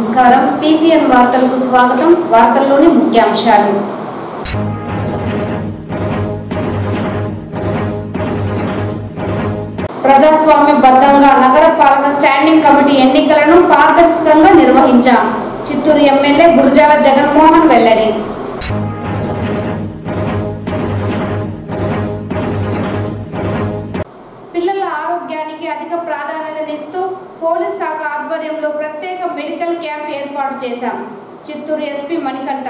నమస్కారం PCN వార్తలకు స్వాగతం వార్తల్లోని ముఖ్యాంశాలు ప్రజాస్వామ్యబద్ధంగా నగరపాలక స్టాండింగ్ కమిటీ ఎన్నికలను పారదర్శకంగా నిర్వహించాం చిత్తూరు ఎమ్మెల్యే గురజాల జగన్మోహన్ వెల్లడి పిల్లల ఆరోగ్యానికి అధిక ప్రాధాన్యతనిస్తూ పోలీస్ శాఖ ఆధ్వర్యంలో ప్రత్యేక మెడికల్ క్యాంప్ ఏర్పాటు చేశాం చిత్తూరు SP మణికంఠ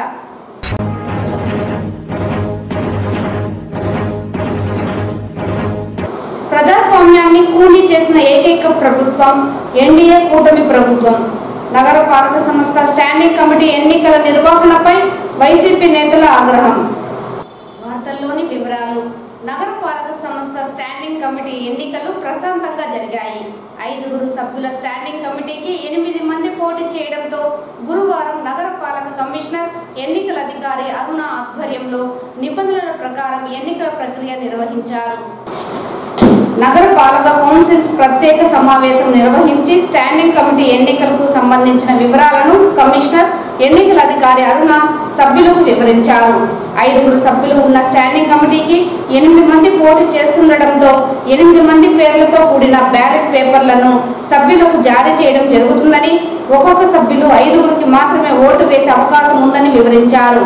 ప్రజాస్వామ్యాన్ని కూలీ చేసిన ఏకైక ప్రభుత్వం NDA కూటమి ప్రభుత్వం నగరపాలక సంస్థ స్టాండింగ్ కమిటీ ఎన్నికల నిర్వహణపై వైసీపీ నేతల ఆగ్రహం వార్తల్లోని వివరాలు నగరపాలక సంస్థ స్టాండింగ్ కమిటీ ఎన్నికలు ప్రశాంతంగా జరిగాయి 5 సభ్యుల స్టాండింగ్ కమిటీకి 8 మంది పోటీ చేయడంతో గురువారం నగరపాలక కమిషనర్ ఎన్నికల అధికారి అరుణ ఆధ్వర్యంలో నిబంధనల ప్రకారం ఎన్నికల ప్రక్రియ నిర్వహించారు నగరపాలక కౌన్సిల్ ప్రత్యేక సమావేశం నిర్వహించి స్టాండింగ్ కమిటీ ఎన్నికలకు సంబంధించిన వివరాలను కమిషనర్ ఎన్నికల అధికారి అరుణ సభ్యులకు వివరించారు 5 సభ్యులు ఉన్న స్టాండింగ్ కమిటీకి 8 మంది పోటీ చేస్తుండటంతో 8 మంది పేర్లతో కూడిన బ్యాలెట్ పేపర్లను సభ్యులకు జారీ చేయడం జరుగుతుందని ఒక్కొక్క సభ్యులు 5 మాత్రమే ఓటు వేసే అవకాశం ఉందని వివరించారు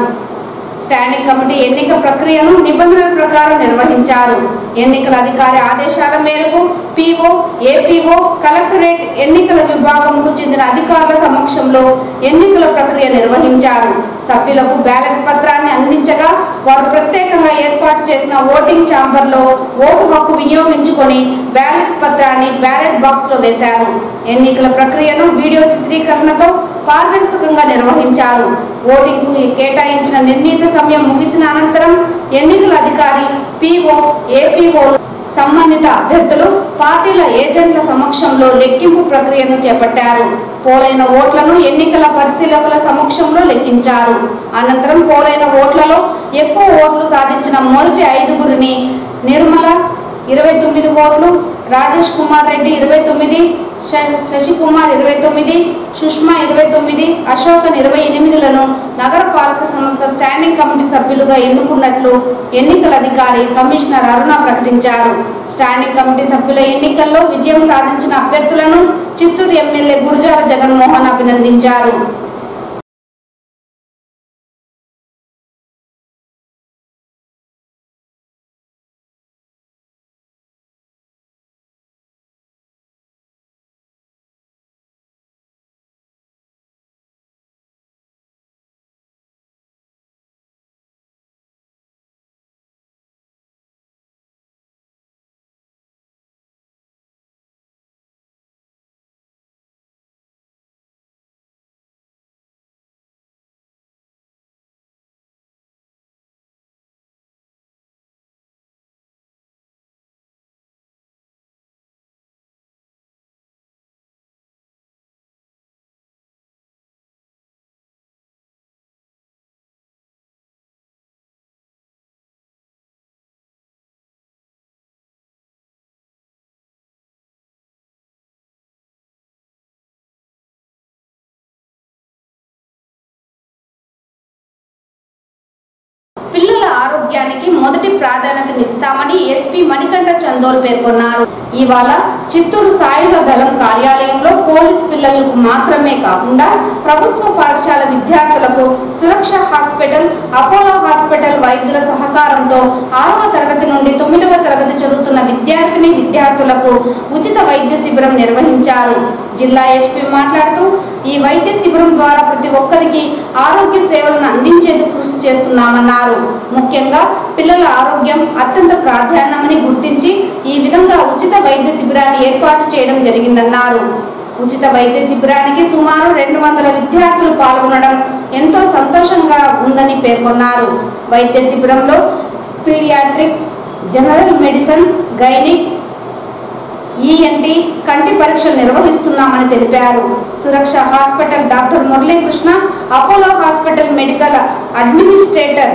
స్టాండింగ్ కమిటీ ఎన్నిక ప్రక్రియను నిబంధనల ప్రకారం నిర్వహించారు ఎన్నికల అధికారి ఆదేశాల మేరకు PO, APO, కలెక్టరేట్ ఎన్నికల విభాగంకు చెందిన అధికారుల సమక్షంలో ఎన్నికల ప్రక్రియ నిర్వహించారు సభ్యులకు బ్యాలెట్ పత్రాన్ని అందించగా వారు ప్రత్యేకంగా ఏర్పాటు చేసిన ఓటింగ్ ఛాంబర్లో ఓటు హక్కు వినియోగించుకొని బ్యాలెట్ పత్రాన్ని బ్యాలెట్ బాక్స్ లో వేశారు ఎన్నికల ప్రక్రియను వీడియో చిత్రీకరణతో పారదర్శకంగా నిర్వహించారు ఓటింగ్ కు కేటాయించిన నిర్ణీత సమయం ముగిసిన అనంతరం ఎన్నికల అధికారి PO, APO సంబంధిత అభ్యర్థులు పార్టీల ఏజెంట్ల సమక్షంలో లెక్కింపు ప్రక్రియను చేపట్టారు పోలైన ఓట్లను ఎన్నికల పరిశీలకుల సమక్షంలో లెక్కించారు అనంతరం పోలైన ఓట్లలో ఎక్కువ ఓట్లు సాధించిన మొదటి 5 నిర్మల 29 ఓట్లు, రాజేష్ కుమార్ రెడ్డి 29, శశికుమార్ 29, సుష్మా 29, అశోకన్ 28లను నగరపాలక సంస్థ స్టాండింగ్ కమిటీ సభ్యులుగా ఎన్నుకున్నట్లు ఎన్నికల అధికారి కమిషనర్ అరుణ ప్రకటించారు స్టాండింగ్ కమిటీ సభ్యుల ఎన్నికల్లో విజయం సాధించిన అభ్యర్థులను చిత్తూరు ఎమ్మెల్యే గురజాల జగన్మోహన్ అభినందించారు పిల్లల ఆరోగ్యానికి మొదటి ప్రాధాన్యతనిస్తామని SP మణికంఠ చందోల్ పేర్కొన్నారు ఇవాళ చిత్తూరు సాయుధ దళం కార్యాలయంలో పోలీస్ పిల్లలకు మాత్రమే కాకుండా ప్రభుత్వ పాఠశాల విద్యార్థులకు సురక్ష హాస్పిటల్, అపోలో హాస్పిటల్ వైద్యుల సహకారంతో 6వ తరగతి నుండి 9వ తరగతి చదువుతున్న విద్యార్థులకు ఉచిత వైద్య శిబిరం నిర్వహించారు జిల్లా SP మాట్లాడుతూ ఈ వైద్య శిబిరం ద్వారా ప్రతి ఒక్కరికి ఆరోగ్య సేవలను అందించేందుకు కృషి చేస్తున్నామన్నారు ముఖ్యంగా పిల్లల ఆరోగ్యం అత్యంత ప్రాధాన్యమని గుర్తించి ఈ విధంగా ఉచిత వైద్య శిబిరాన్ని ఏర్పాటు చేయడం జరిగిందన్నారు ఉచిత వైద్య శిబిరానికి సుమారు 200 విద్యార్థులు పాల్గొనడం ఎంతో సంతోషంగా ఉందని పేర్కొన్నారు వైద్య శిబిరంలో pediatric, general medicine, gynaec, ENT కంటి పరీక్షలు నిర్వహిస్తున్నామని తెలిపారు Suraksha hospital doctor Muralikrishna, Apollo hospital medical administrator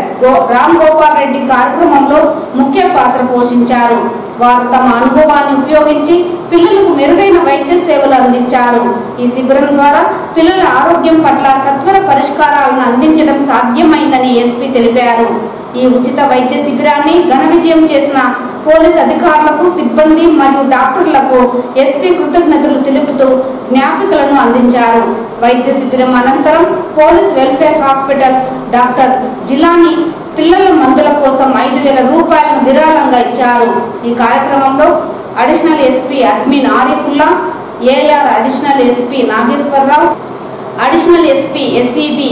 Ram Gopal Reddy కార్యక్రమంలో ముఖ్య పాత్ర పోషించారు వారు తమ అనుభవాన్ని ఉపయోగించి పిల్లలకు మెరుగైన వైద్య సేవలు అందించారు. ఈ శిబిరం ద్వారా పిల్లల ఆరోగ్యం పట్ల సత్వర పరిష్కారాలను అందించడం సాధ్యమైందని ఎస్పీ తెలిపారు. ఈ ఉచిత వైద్య శిబిరాన్ని ఘన విజయం చేసిన పోలీస్ అధికారులకు, సిబ్బంది మరియు డాక్టర్లకు ఎస్పీ కృతజ్ఞతలు తెలుపుతూ జ్ఞాపికలను అందించారు. వైద్య శిబిరం అనంతరం police welfare hospital doctor Jilani పిల్లల మందుల కోసం 5,000 రూపాయలను విరాళంగా ఇచ్చారు. ఈ కార్యక్రమంలో additional SP admin Arifulla, AR additional SP Nageswararao, additional SP SEB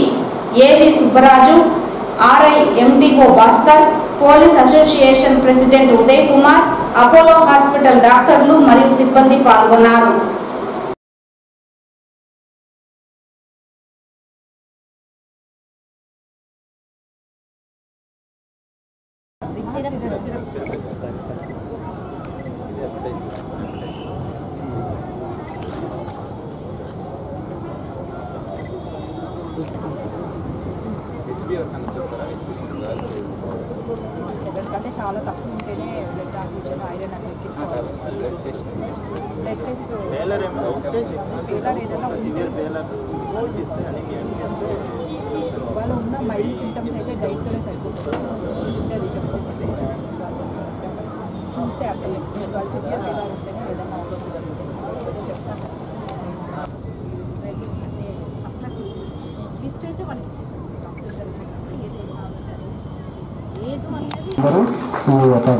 AV Subbaraju, RI MDO Bhaskar, police association president Uday Kumar, Apollo hospital డాక్టర్లు మరియు సిబ్బంది పాల్గొన్నారు. అంటే చాలా తక్కువ ఉంటేనే బ్లడ్ ట్రాన్స్ఫ్యూషన్ ఐరన్ అని ఎక్కించుకోవాలి. బ్లడ్ టెస్ట్ పేలర్ ఏదైనా వాళ్ళు ఉన్న మైల్డ్ సిమ్టమ్స్ అయితే డైట్తోనే సరిపోతుంది. అది చెప్పేసి చూస్తే అర్థమైంది. వాళ్ళు సివియర్ పేలర్ ఉంటేనే ఏదైనా అవగాహన జరుగుతుంది చెప్తాను. సప్లస్ లిస్ట్ అయితే వాళ్ళకి ఇచ్చేసాం.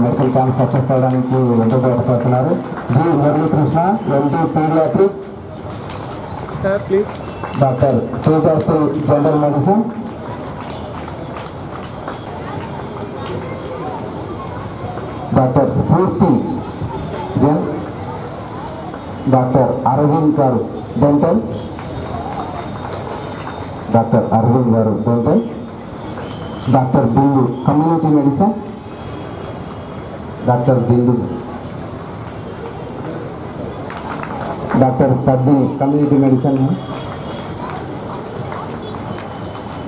మెడికల్ క్యాంప్ సక్సెస్ అవడానికి ఎంతో ఉపయోగపడుతున్నారు. G Muralikrishna, MD pediatric, doctor Tejashri general medicine, doctor Spoorthi gyn, doctor Aravind గారు డెంటల్, డాక్టర్ అరవింద్ గారు dental, doctor Bindu community medicine, doctor Bindu, doctor Padmini community medicine,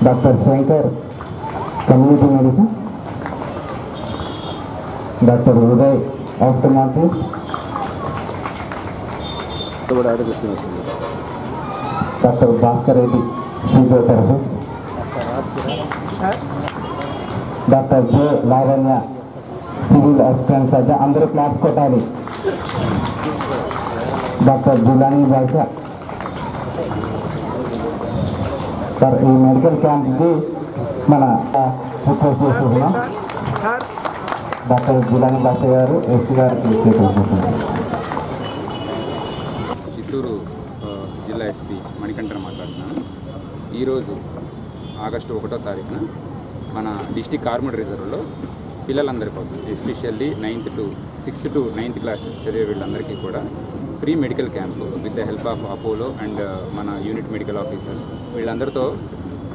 doctor Shankar community medicine, doctor Uday ophthalmologist, doctor Bhaskar Reddy physiotherapist, doctor J Lavanya civil assistant surgeon. అందరూ claps కొట్టాలి. Doctor Jilani Basha. Sir ఈ medical క్యాంప్కి మన request చేస్తున్నాం. Doctor Jilani బాషా గారు SP గారికి చిత్తూరు జిల్లా ఎస్పీ మణికంఠన్ మాట్లాడుతున్నాను. ఈరోజు ఆగస్టు 1వ తారీఖున మన డిస్టిక్ ఆర్మడ్ రిజర్వ్లో పిల్లలందరి కోసం, especially 9th to 6th to 9th class చదివే వీళ్ళందరికీ కూడా free medical camp with the help of Apollo and మన యూనిట్ మెడికల్ ఆఫీసర్స్ వీళ్ళందరితో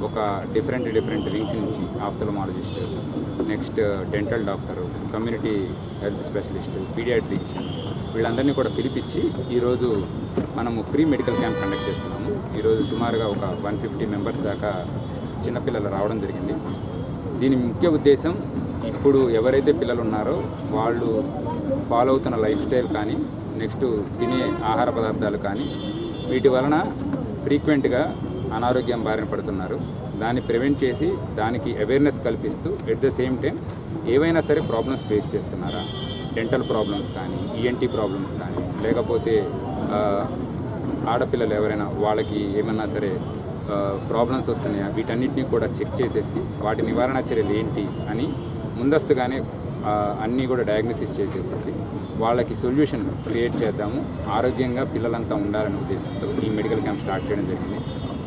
ఒక డిఫరెంట్ వింగ్స్ నుంచి ophthalmologist, next dental doctor, community health specialist, pediatrician వీళ్ళందరినీ కూడా పిలిపించి ఈరోజు మనము ఫ్రీ మెడికల్ క్యాంప్ కండక్ట్ చేస్తున్నాము. ఈరోజు సుమారుగా ఒక 150 మెంబర్స్ దాకా చిన్నపిల్లలు రావడం జరిగింది. దీని ముఖ్య ఉద్దేశం ఇప్పుడు ఎవరైతే పిల్లలు ఉన్నారో వాళ్ళు ఫాలో అవుతున్న లైఫ్ స్టైల్ కానీ, నెక్స్ట్ తినే ఆహార పదార్థాలు కానీ వీటి వలన ఫ్రీక్వెంట్గా అనారోగ్యం బారిన పడుతున్నారు. దాన్ని ప్రివెంట్ చేసి దానికి అవేర్నెస్ కల్పిస్తూ ఎట్ ద సేమ్ టైం ఏవైనా సరే ప్రాబ్లమ్స్ ఫేస్ చేస్తున్నారా, డెంటల్ ప్రాబ్లమ్స్ కానీ, ఈఎన్టీ ప్రాబ్లమ్స్ కానీ, లేకపోతే ఆడపిల్లలు ఎవరైనా వాళ్ళకి ఏమన్నా సరే ప్రాబ్లమ్స్ వస్తున్నాయా, వీటన్నిటిని కూడా చెక్ చేసేసి వాటి నివారణ చర్యలు ఏంటి అని ముందస్తుగానే అన్నీ కూడా డయాగ్నోసిస్ చేసేసేసి వాళ్ళకి సొల్యూషన్ క్రియేట్ చేద్దాము, ఆరోగ్యంగా పిల్లలంతా ఉండాలనే ఉద్దేశంతో ఈ మెడికల్ క్యాంప్ స్టార్ట్ చేయడం జరిగింది.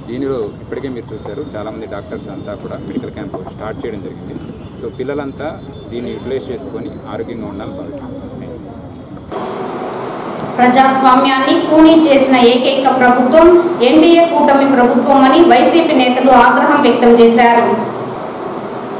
దీనిలో ఇప్పటికే మీరు చూశారు చాలామంది డాక్టర్స్ అంతా కూడా మెడికల్ క్యాంప్ స్టార్ట్ చేయడం జరిగింది. సో పిల్లలంతా దీన్ని యూటిలైజ్ చేసుకొని ఆరోగ్యంగా ఉండాలని భావిస్తున్నాం. ప్రజాస్వామ్యాన్ని కూనీ చేసిన ఏకైక ప్రభుత్వం ఎన్డీఏ కూటమి ప్రభుత్వం అని వైసీపీ నేతలు ఆగ్రహం వ్యక్తం చేశారు.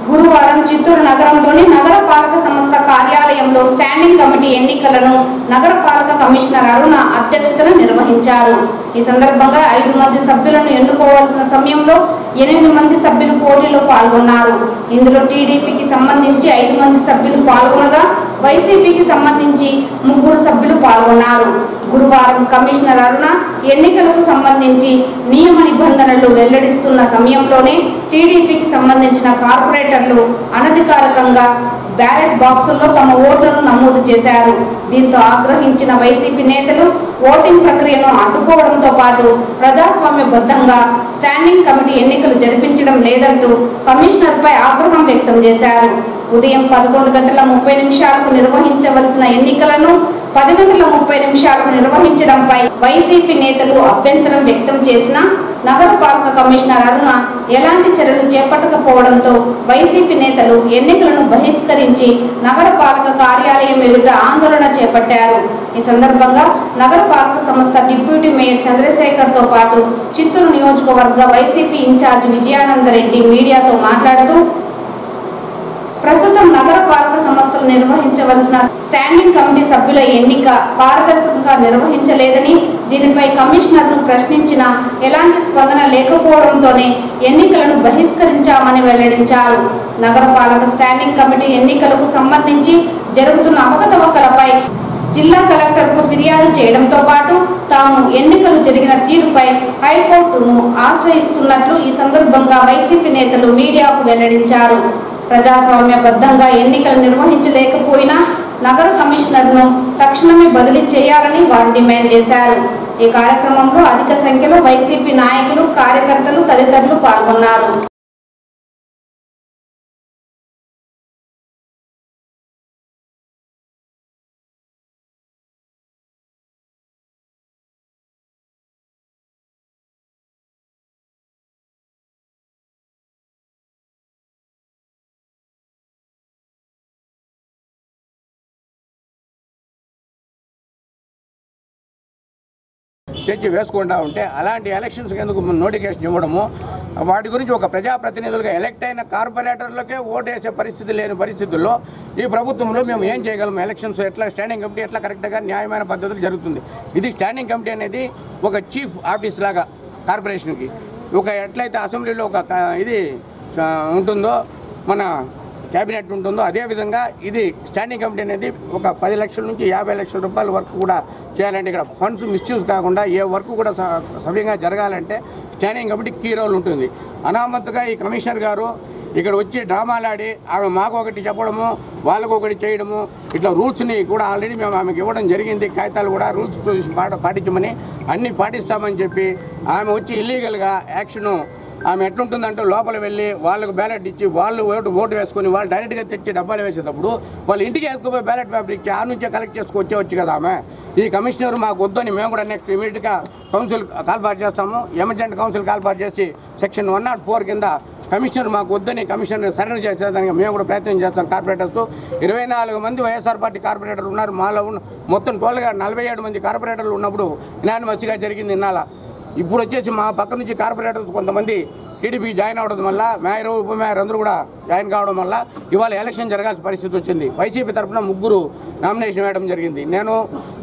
గురువారం చిత్తూరు నగరంలోని నగరపాలక సంస్థ కార్యాలయంలో స్టాండింగ్ కమిటీ ఎన్నికలను నగరపాలక కమిషనర్ అరుణ అధ్యక్షతన నిర్వహించారు. ఈ సందర్భంగా 5 మంది సభ్యులను ఎన్నుకోవాల్సిన సమయంలో 8 మంది సభ్యులు పోటీలో పాల్గొన్నారు. ఇందులో టీడీపీకి సంబంధించి 5 మంది సభ్యులు పాల్గొనగా వైసీపీకి సంబంధించి 3 సభ్యులు పాల్గొన్నారు. గురువారం కమిషనర్ అరుణ ఎన్నికలకు సంబంధించి నియమ నిబంధనలు వెల్లడిస్తున్న సమయంలోనే టీడీపీకి సంబంధించిన కార్పొరేటర్లు అనధికారికంగా బ్యాలెట్ బాక్సుల్లో తమ ఓట్లను నమోదు చేశారు. దీంతో ఆగ్రహించిన వైసీపీ నేతలు ఓటింగ్ ప్రక్రియను అడ్డుకోవడంతో పాటు ప్రజాస్వామ్యబద్ధంగా స్టాండింగ్ కమిటీ ఎన్నికలు జరిపించడం లేదంటూ కమిషనర్పై ఆగ్రహం వ్యక్తం చేశారు. ఉదయం 11:30 నిర్వహించవలసిన ఎన్నికలను 10:30 నిర్వహించడంపై వైసీపీ నేతలు అభ్యంతరం వ్యక్తం చేసిన నగరపాలక కమిషనర్ అరుణ ఎలాంటి చర్యలు చేపట్టకపోవడంతో వైసీపీ నేతలు ఎన్నికలను బహిష్కరించి నగరపాలక కార్యాలయం ఎదుట ఆందోళన చేపట్టారు. ఈ సందర్భంగా నగరపాలక సంస్థ డిప్యూటీ మేయర్ చంద్రశేఖర్ తో పాటు చిత్తూరు నియోజకవర్గ వైసీపీ ఇన్ఛార్జ్ విజయానందరెడ్డి మీడియాతో మాట్లాడుతూ ప్రస్తుతం నగరపాలక సంస్థలు నిర్వహించవలసిన స్టాండింగ్ కమిటీ సభ్యుల ఎన్నిక పారదర్శకంగా నిర్వహించలేదని, దీనిపై కమిషనర్ను ప్రశ్నించినా ఎలాంటి స్పందన లేకపోవడంతోనే ఎన్నికలను బహిష్కరించామని వెల్లడించారు. నగరపాలక స్టాండింగ్ కమిటీ ఎన్నికలకు సంబంధించి జరుగుతున్న అవకతవకలపై జిల్లా కలెక్టర్కు ఫిర్యాదు చేయడంతో పాటు తాము ఎన్నికలు జరిగిన తీరుపై హైకోర్టును ఆశ్రయిస్తున్నట్లు ఈ సందర్భంగా వైసీపీ నేతలు మీడియాకు వెల్లడించారు. ప్రజాస్వామ్యబద్ధంగా ఎన్నికలు నిర్వహించలేకపోయినా నగర కమిషనర్ను తక్షణమే బదిలీ చేయాలని వారు డిమాండ్ చేశారు. ఈ కార్యక్రమంలో అధిక సంఖ్యలో వైసీపీ నాయకులు, కార్యకర్తలు తదితరులు పాల్గొన్నారు. తెచ్చి వేసుకుంటా ఉంటే అలాంటి ఎలక్షన్స్కి ఎందుకు నోటిఫికేషన్ ఇవ్వడము, వాటి గురించి ఒక ప్రజాప్రతినిధులుగా ఎలక్ట్ అయిన కార్పొరేటర్లకే ఓటేసే పరిస్థితి లేని పరిస్థితుల్లో ఈ ప్రభుత్వంలో మేము ఏం చేయగలము? ఎలక్షన్స్ ఎట్లా స్టాండింగ్ కమిటీ ఎట్లా కరెక్ట్గా న్యాయమైన పద్ధతులు జరుగుతుంది? ఇది స్టాండింగ్ కమిటీ అనేది ఒక చీఫ్ ఆఫీస్ లాగా కార్పొరేషన్కి, ఒక ఎట్లయితే అసెంబ్లీలో ఒక ఇది ఉంటుందో, మన క్యాబినెట్ ఉంటుందో, అదేవిధంగా ఇది స్టాండింగ్ కమిటీ అనేది ఒక 10 లక్షల నుంచి 50 లక్షల రూపాయల వరకు కూడా చేయాలంటే ఇక్కడ ఫండ్స్ మిస్యూజ్ కాకుండా ఏ వర్క్ కూడా సవ్యంగా జరగాలంటే స్టాండింగ్ కమిటీ కీ రోల్ ఉంటుంది. అనామత్తుగా ఈ కమిషనర్ గారు ఇక్కడ వచ్చి డ్రామాలాడి ఆమె మాకు ఒకటి చెప్పడము, వాళ్ళకు ఒకటి చేయడము, ఇట్లా రూల్స్ని కూడా ఆల్రెడీ మేము ఆమెకు ఇవ్వడం జరిగింది. కాగితాలు కూడా రూల్స్ పాటించమని అన్నీ పాటిస్తామని చెప్పి ఆమె వచ్చి ఇల్లీగల్గా యాక్షను ఆమె ఎట్లుంటుందంటే లోపల వెళ్ళి వాళ్ళకు బ్యాలెట్ ఇచ్చి వాళ్ళు ఓటు వేసుకొని వాళ్ళు డైరెక్ట్గా తెచ్చి డబ్బాలు వేసేటప్పుడు వాళ్ళు ఇంటికి వేసుకుపోయి బ్యాలెట్ పేపర్ ఇచ్చి ఆ నుంచే కలెక్ట్ చేసుకొచ్చేవచ్చు కదా ఆమె. ఈ కమిషనర్ మాకు వద్దని మేము కూడా నెక్స్ట్ ఇమీడియట్గా కౌన్సిల్ కాల్పాటు చేస్తాము. ఎమర్జెంట్ కౌన్సిల్ కాల్పాటు చేసి సెక్షన్ 104 కింద కమిషనర్ మాకు వద్దని కమిషనర్ సరెండర్ చేసేదానికి మేము కూడా ప్రయత్నం చేస్తాం. కార్పొరేటర్స్తో 24 మంది వైఎస్ఆర్ పార్టీ కార్పొరేటర్లు ఉన్నారు. మాలో మొత్తం టోల్గా 47 మంది కార్పొరేటర్లు ఉన్నప్పుడు యునానిమస్గా జరిగింది ఇన్నాళ్ళ. ఇప్పుడు వచ్చేసి మా పక్క నుంచి కార్పొరేటర్స్ కొంతమంది టీడీపీ జాయిన్ అవడం వల్ల మేయర్, ఉప మేయర్ అందరూ కూడా జాయిన్ కావడం వల్ల ఇవాళ ఎలక్షన్ జరగాల్సిన పరిస్థితి వచ్చింది. వైసీపీ తరఫున 3 నామినేషన్ వేయడం జరిగింది. నేను,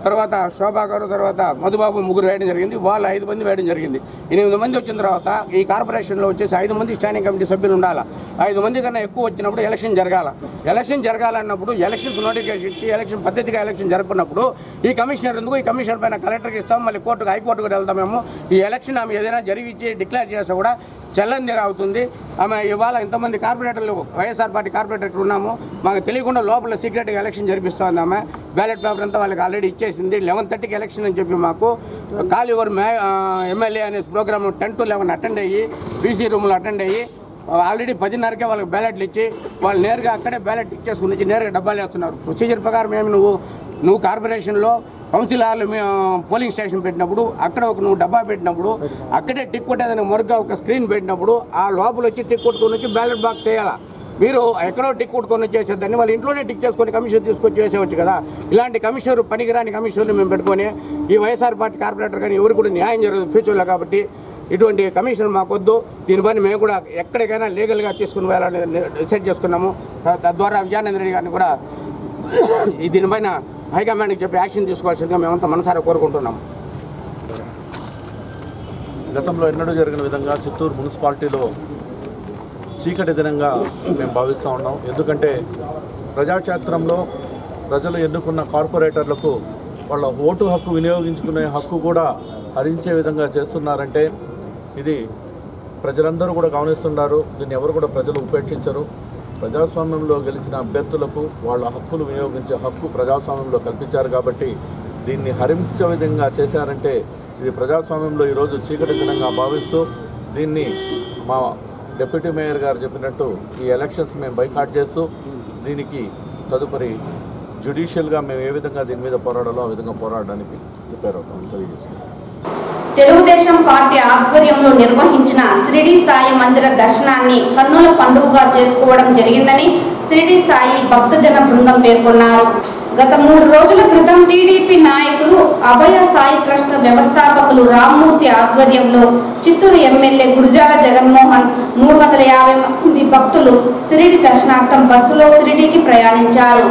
తర్వాత శోభా గారు, తర్వాత మధుబాబు 3 వేయడం జరిగింది. వాళ్ళు 5 మంది వేయడం జరిగింది. 8 మంది వచ్చిన తర్వాత ఈ కార్పొరేషన్లో వచ్చేసి 5 మంది స్టాండింగ్ కమిటీ సభ్యులు ఉండాలి. 5 మంది కన్నా ఎక్కువ వచ్చినప్పుడు ఎలక్షన్ జరగాల. ఎలక్షన్ జరగాలన్నప్పుడు ఎలక్షన్స్ నోటిఫికేషన్ ఇచ్చి ఎలక్షన్ పద్ధతిగా ఎలక్షన్ జరుపుకున్నప్పుడు ఈ కమిషనర్ ఎందుకు, ఈ కమిషనర్ పైన కలెక్టర్కి ఇస్తాం, మళ్ళీ కోర్టుకు హైకోర్టుకు వెళ్తామేమో. ఈ ఎలక్షన్ ఆమె ఏదైనా జరిగించి డిక్లేర్ చేస్తే కూడా చెల్లందిగా అవుతుంది. ఆమె ఇవాళ ఇంతమంది కార్పొరేటర్లు వైఎస్ఆర్ పార్టీ కార్పొరేటర్ ఇక్కడ ఉన్నాము, మాకు తెలియకుండా లోపల సీక్రెట్గా ఎలక్షన్ జరిపిస్తుంది. ఆమె బ్యాలెట్ పేపర్ అంతా వాళ్ళకి ఆల్రెడీ ఇచ్చేసింది. 11:30కి ఎలక్షన్ అని చెప్పి మాకు కాల్ యువర్ ఎమ్మెల్యే అనే ప్రోగ్రామ్ 10 to 11 అటెండ్ అయ్యి బీసీ రూమ్లో అటెండ్ అయ్యి ఆల్రెడీ 10:30కే వాళ్ళకి బ్యాలెట్లు ఇచ్చి వాళ్ళు నేరుగా అక్కడే బ్యాలెట్ ఇచ్చేసుకుని ఇచ్చి నేరుగా డబ్బాలు వేస్తున్నారు. ప్రొసీజర్ ప్రకారం ఏమి నువ్వు కార్పొరేషన్లో కౌన్సిల్ హాల్ పోలింగ్ స్టేషన్ పెట్టినప్పుడు అక్కడ ఒక నువ్వు డబ్బా పెట్టినప్పుడు అక్కడే టిక్ కొట్టేదానికి మరుగ్గా ఒక స్క్రీన్ పెట్టినప్పుడు ఆ లోపల వచ్చి టిక్ కొట్టుకొని వచ్చి బ్యాలెట్ బాక్స్ చేయాలా. మీరు ఎక్కడో టిక్ కొట్టుకొని వచ్చేసేదాన్ని వాళ్ళు ఇంట్లోనే టిక్ చేసుకొని కమిషన్ తీసుకొచ్చి వేసేవచ్చు కదా. ఇలాంటి కమిషనర్, పనికిరాని కమిషనర్ని మేము పెట్టుకొని ఈ వైఎస్ఆర్ పార్టీ కార్పొరేటర్ కానీ ఎవరు కూడా న్యాయం జరగదు ఫ్యూచర్లో. కాబట్టి ఇటువంటి కమిషన్ మాకొద్దు. దీనిపైన మేము కూడా ఎక్కడికైనా లీగల్గా తీసుకుని వెళ్ళాలని డిసైడ్ చేసుకున్నాము. తద్వారా విజయానంద రెడ్డి గారిని కూడా దీనిపైన హైకమాండ్కి చెప్పి యాక్షన్ తీసుకోవాల్సిందిగా మేమంతా మనసారా కోరుకుంటున్నాము. గతంలో ఎన్నడూ జరిగిన విధంగా చిత్తూరు మున్సిపాలిటీలో చీకటి దినంగా మేము భావిస్తూ ఉన్నాం. ఎందుకంటే ప్రజాక్షేత్రంలో ప్రజలు ఎన్నుకున్న కార్పొరేటర్లకు వాళ్ళ ఓటు హక్కు వినియోగించుకునే హక్కు కూడా హరించే విధంగా చేస్తున్నారంటే ఇది ప్రజలందరూ కూడా గమనిస్తున్నారు. దీన్ని ఎవరు కూడా ప్రజలు ఉపేక్షించరు. ప్రజాస్వామ్యంలో గెలిచిన అభ్యర్థులకు వాళ్ళ హక్కులు వినియోగించే హక్కు ప్రజాస్వామ్యంలో కల్పించారు కాబట్టి దీన్ని హరించే విధంగా చేశారంటే ఇది ప్రజాస్వామ్యంలో ఈరోజు చీకటి దినంగా భావిస్తూ దీన్ని మా డిప్యూటీ మేయర్ గారు చెప్పినట్టు ఈ ఎలక్షన్స్ మేము బైకాట్ చేస్తూ దీనికి తదుపరి జ్యుడిషియల్గా మేము ఏ విధంగా దీని మీద పోరాడాలో ఆ విధంగా పోరాడడానికి ప్రిపేర్ అవుతామని తెలియజేస్తున్నాం. తెలుగుదేశం పార్టీ ఆధ్వర్యంలో నిర్వహించిన షిరిడి సాయి మందిర దర్శనాన్ని కన్నుల పండుగగా చేసుకోవడం జరిగిందని షిరిడి సాయి భక్తజన బృందం పేర్కొన్నారు. గత 3 రోజుల క్రితం టీడీపీ నాయకులు అభయ సాయి ట్రస్ట్ వ్యవస్థాపకులు రామ్మూర్తి ఆధ్వర్యంలో చిత్తూరు ఎమ్మెల్యే గురజాల జగన్మోహన్ 350 మంది భక్తులు షిరిడి దర్శనార్థం బస్సులో షిరిడీకి ప్రయాణించారు.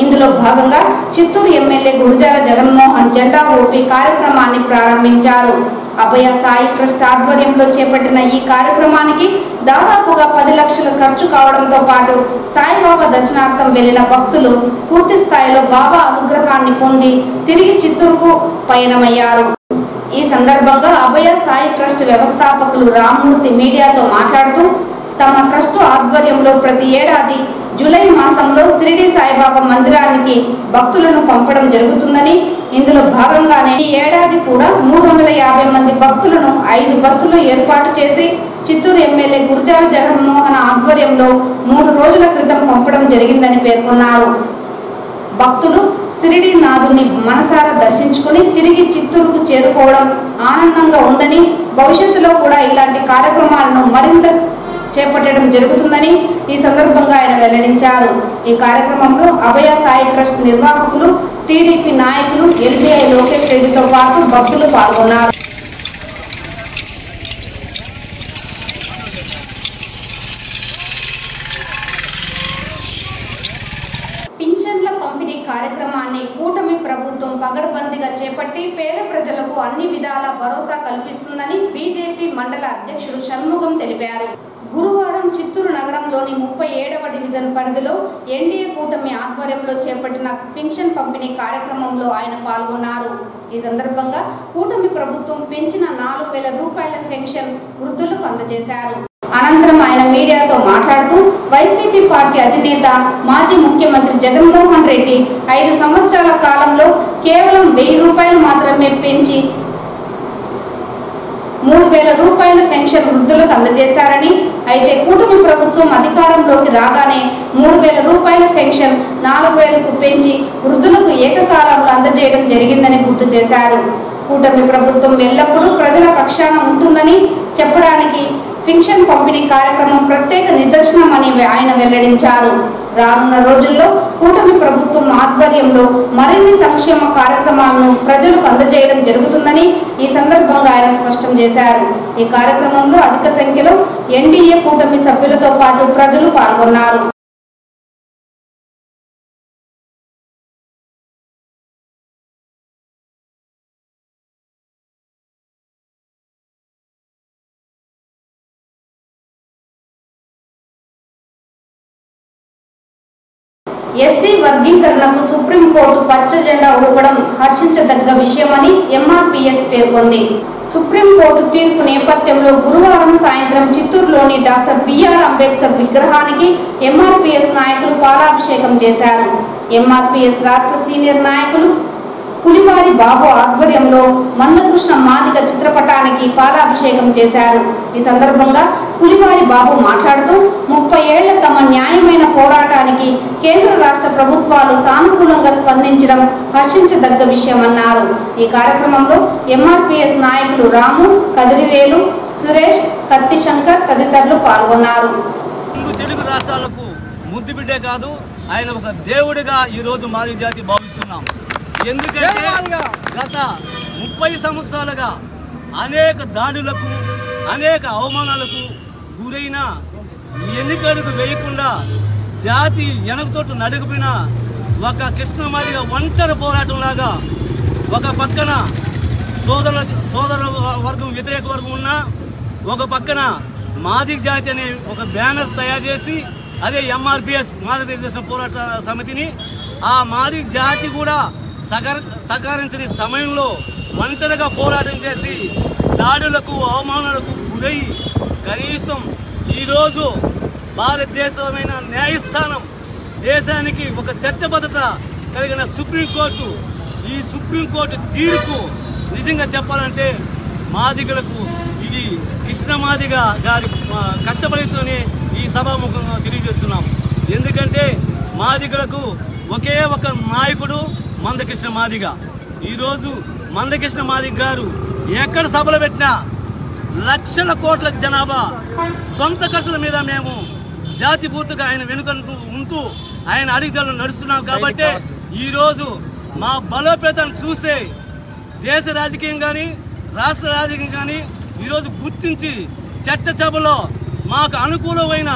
ఇందులో భాగంగా చిత్తూరు ఎమ్మెల్యే గురజాల జగన్మోహన్ జెండా ఊపి కార్యక్రమాన్ని ప్రారంభించారు. అభయ సాయి ట్రస్ట్ ఆధ్వర్యంలో చేపట్టిన ఈ కార్యక్రమానికి దాదాపుగా 10 లక్షలు ఖర్చు కావడంతో పాటు సాయిబాబా దర్శనార్థం వెళ్లిన భక్తులు పూర్తి స్థాయిలో బాబా అనుగ్రహాన్ని పొంది తిరిగి చిత్తూరుకు పయనమయ్యారు. ఈ సందర్భంగా అభయ సాయి ట్రస్ట్ వ్యవస్థాపకులు రామ్మూర్తి మీడియాతో మాట్లాడుతూ తమ ట్రస్ట్ ఆధ్వర్యంలో ప్రతి ఏడాది జూలై మాసంలో షిరిడి సాయిబాబా మందిరానికి భక్తులను పంపడం జరుగుతుందని, ఇందులో భాగంగానే ఈ ఏడాది కూడా 350 మంది భక్తులను 5 బస్సులు ఏర్పాటు చేసి చిత్తూరు ఎమ్మెల్యే గురజాల జగన్మోహన్ ఆధ్వర్యంలో 3 రోజుల క్రితం పంపడం జరిగిందని పేర్కొన్నారు. భక్తులు షిరిడి నాథుని మనసారా దర్శించుకుని తిరిగి చిత్తూరుకు చేరుకోవడం ఆనందంగా ఉందని, భవిష్యత్తులో కూడా ఇలాంటి కార్యక్రమాలను మరింత చేపట్టడం జరుగుతుందని ఈ సందర్భంగా ఆయన వెల్లడించారు. ఈ కార్యక్రమంలో అభయ సాయి ట్రస్ట్ నిర్వాహకులు, టీడీపీ నాయకులు, ఎల్బీఐ లోకేష్ రెడ్డితో పాటు భక్తులు పాల్గొన్నారు. పింఛన్ల పంపిణీ కార్యక్రమాన్ని కూటమి ప్రభుత్వం పగడ్బందీగా చేపట్టి పేద ప్రజలకు అన్ని విధాల భరోసా కల్పిస్తుందని బీజేపీ మండల అధ్యక్షుడు షణ్ముగం తెలిపారు. గురువారం చిత్తూరు నగరంలోని 37వ డివిజన్ పరిధిలో ఎన్డీఏ కూటమి ఆధ్వర్యంలో చేపట్టిన పింఛన్ పంపిణీ కార్యక్రమంలో ఆయన పాల్గొన్నారు. ఈ సందర్భంగా కూటమి ప్రభుత్వం పెంచిన 4,000 రూపాయల పెన్షన్ వృద్ధులకు అందజేశారు. అనంతరం ఆయన మీడియాతో మాట్లాడుతూ వైసీపీ పార్టీ అధినేత మాజీ ముఖ్యమంత్రి జగన్మోహన్ రెడ్డి 5 సంవత్సరాల కాలంలో కేవలం 1000 రూపాయలు మాత్రమే పెంచి 3,000 రూపాయల పెన్షన్ వృద్ధులకు అందజేశారని, అయితే కూటమి ప్రభుత్వం అధికారంలోకి రాగానే 3,000 రూపాయల పెన్షన్ 4,000కు పెంచి వృద్ధులకు ఏకకాలంలో అందజేయడం జరిగిందని గుర్తు చేశారు. కూటమి ప్రభుత్వం ఎల్లప్పుడూ ప్రజల పక్షాన ఉంటుందని చెప్పడానికి పెన్షన్ పంపిణీ కార్యక్రమం ప్రత్యేక నిదర్శనమని ఆయన వెల్లడించారు. రానున్న రోజుల్లో కూటమి ప్రభుత్వం ఆధ్వర్యంలో మరిన్ని సంక్షేమ కార్యక్రమాలను ప్రజలకు అందజేయడం జరుగుతుందని ఈ సందర్భంగా ఆయన స్పష్టం చేశారు. ఈ కార్యక్రమంలో అధిక సంఖ్యలో ఎన్డీఏ కూటమి సభ్యులతో పాటు ప్రజలు పాల్గొన్నారు. ఎస్సీ వర్గీకరణకు సుప్రీంకోర్టు పచ్చ జెండా ఊపడం హర్షించదగ్గ విషయమని ఎంఆర్పీఎస్ పేర్కొంది. సుప్రీంకోర్టు తీర్పు నేపథ్యంలో గురువారం సాయంత్రం చిత్తూరులోని డాక్టర్ బిఆర్ అంబేద్కర్ విగ్రహానికి ఎంఆర్పీఎస్ నాయకులు పాలాభిషేకం చేశారు. ఎంఆర్పీఎస్ రాష్ట్ర సీనియర్ నాయకులు పులివారి బాబు ఆధ్వర్యంలో మందకృష్ణ మాదిగ చిత్రపటానికి పాలాభిషేకం చేశారు. ఈ సందర్భంగా పులివారి బాబు మాట్లాడుతూ 30 ఏళ్ల తమ న్యాయమైన పోరాటానికి కేంద్ర రాష్ట్ర ప్రభుత్వాలు సానుకూలంగా స్పందించడం హర్షించదగ్గ విషయమన్నారు. ఈ కార్యక్రమంలో ఎంఆర్పీఎస్ నాయకులు రాము, కదిరివేలు, సురేష్, కత్తి శంకర్ తదితరులు పాల్గొన్నారు. తెలుగు రాష్ట్రాలకు ముద్దు బిడ్డే కాదు, ఆయన ఒక దేవుడిగా ఈరోజు మాదిగ జాతి భావిస్తున్నాం. ఎందుకంటే గత 30 సంవత్సరాలుగా అనేక దాడులకు, అనేక అవమానాలకు గురైన ఎన్నికలకు వేయకుండా జాతి వెనకతోటి నడకపోయిన ఒక కృష్ణమాదిగ ఒంటరి పోరాటంలాగా ఒక పక్కన సోదర వర్గం వ్యతిరేక వర్గం ఉన్నా, ఒక పక్కన మాదిగ జాతి అనే ఒక బ్యానర్ తయారు చేసి అదే ఎంఆర్పిఎస్ మాదిగ రిజర్వేషన్ పోరాట సమితిని. ఆ మాదిగ జాతి కూడా సహకరించని సమయంలో ఒంటరిగా పోరాటం చేసి దాడులకు అవమానాలకు గురై కనీసం ఈరోజు భారతదేశమైన న్యాయస్థానం దేశానికి ఒక చట్టబద్ధత కలిగిన సుప్రీంకోర్టు, ఈ సుప్రీంకోర్టు తీర్పు నిజంగా చెప్పాలంటే మాదిగలకు ఇది కృష్ణమాదిగ గారి కష్టపడితోనే ఈ సభాముఖంగా తెలియజేస్తున్నాం. ఎందుకంటే మాదిగలకు ఒకే ఒక నాయకుడు మందకృష్ణ మాదిగ. ఈరోజు మందకృష్ణ మాదిగ గారు ఎక్కడ సభలు పెట్టినా లక్షల కోట్ల జనాభా సొంత ఖర్చుల మీద మేము జాతిపూర్తిగా ఆయన వెనుకంటూ ఉంటూ ఆయన అడిగజలు నడుస్తున్నాం. కాబట్టి ఈరోజు మా బలోపేతాన్ని చూసే దేశ రాజకీయం కానీ రాష్ట్ర రాజకీయం కానీ ఈరోజు గుర్తించి చట్టసభలో మాకు అనుకూలమైన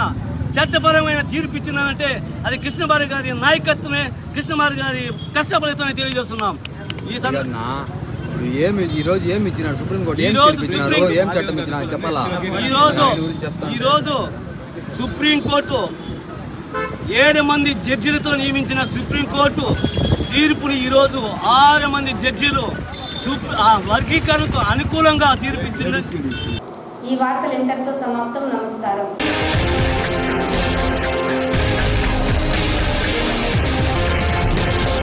చట్టపరమైన తీర్పు ఇచ్చిందంటే అది కృష్ణమాదిగ గారి నాయకత్వమే, కృష్ణమాదిగ గారి కష్టపడితోనే తెలియజేస్తున్నాం. ఈరోజు సుప్రీంకోర్టు 7 మంది జడ్జిలతో నియమించిన సుప్రీంకోర్టు తీర్పుని ఈరోజు 6 మంది జడ్జిలు వర్గీకరణకు అనుకూలంగా తీర్పు ఇచ్చింది. ఈ వార్తలు ఇంతటితో సమాప్తం. నమస్కారం.